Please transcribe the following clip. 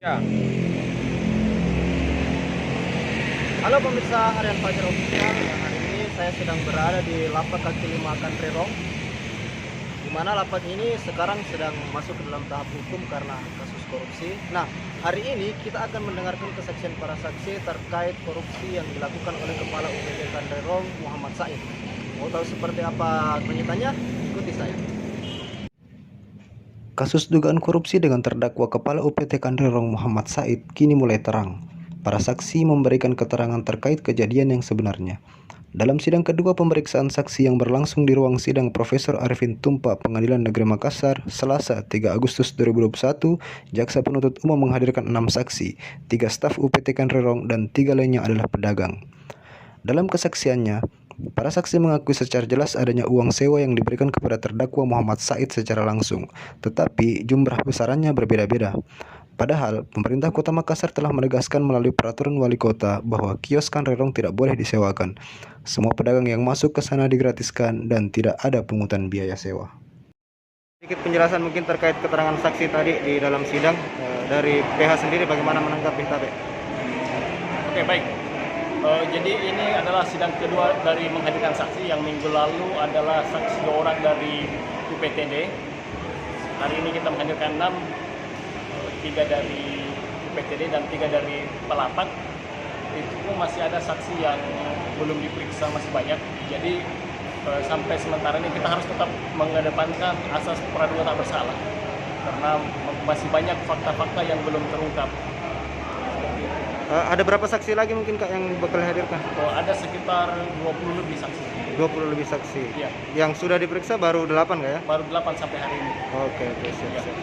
Ya, Halo pemirsa Harian Fajar Official. Hari ini saya sedang berada di lapak kaki lima Kanrerong, di mana lapak ini sekarang sedang masuk ke dalam tahap hukum karena kasus korupsi. Nah, hari ini kita akan mendengarkan kesaksian para saksi terkait korupsi yang dilakukan oleh Kepala UPT Kanrerong Muhammad Said. Mau tahu seperti apa lanjutannya? Ikuti saya. Kasus dugaan korupsi dengan terdakwa Kepala UPT Kanrerong Muhammad Said kini mulai terang. Para saksi memberikan keterangan terkait kejadian yang sebenarnya. Dalam sidang kedua pemeriksaan saksi yang berlangsung di ruang sidang Profesor Arifin Tumpa Pengadilan Negeri Makassar, Selasa 3 Agustus 2021, Jaksa Penuntut Umum menghadirkan 6 saksi, 3 staf UPT Kanrerong dan 3 lainnya adalah pedagang. Dalam kesaksiannya, para saksi mengakui secara jelas adanya uang sewa yang diberikan kepada terdakwa Muhammad Said secara langsung, tetapi jumlah besarannya berbeda-beda. Padahal, pemerintah Kota Makassar telah menegaskan melalui peraturan wali kota bahwa kios Kanrerong tidak boleh disewakan. Semua pedagang yang masuk ke sana digratiskan dan tidak ada pungutan biaya sewa. Sedikit penjelasan mungkin terkait keterangan saksi tadi di dalam sidang. Dari PH sendiri bagaimana menanggapi tadi? oke baik. Jadi ini adalah sidang kedua dari menghadirkan saksi. Yang minggu lalu adalah saksi 2 orang dari UPTD. Hari ini kita menghadirkan 6, 3 dari UPTD dan 3 dari pelapak. Itu masih ada saksi yang belum diperiksa, masih banyak. Jadi sampai sementara ini kita harus tetap mengedepankan asas praduga tak bersalah karena masih banyak fakta-fakta yang belum terungkap. Ada berapa saksi lagi mungkin Kak yang bakal hadirkan? Ada sekitar 20 lebih saksi. 20 lebih saksi. Iya. Yang sudah diperiksa baru 8 Kak ya? Baru 8 sampai hari ini. Oke, siap, Iya. siap.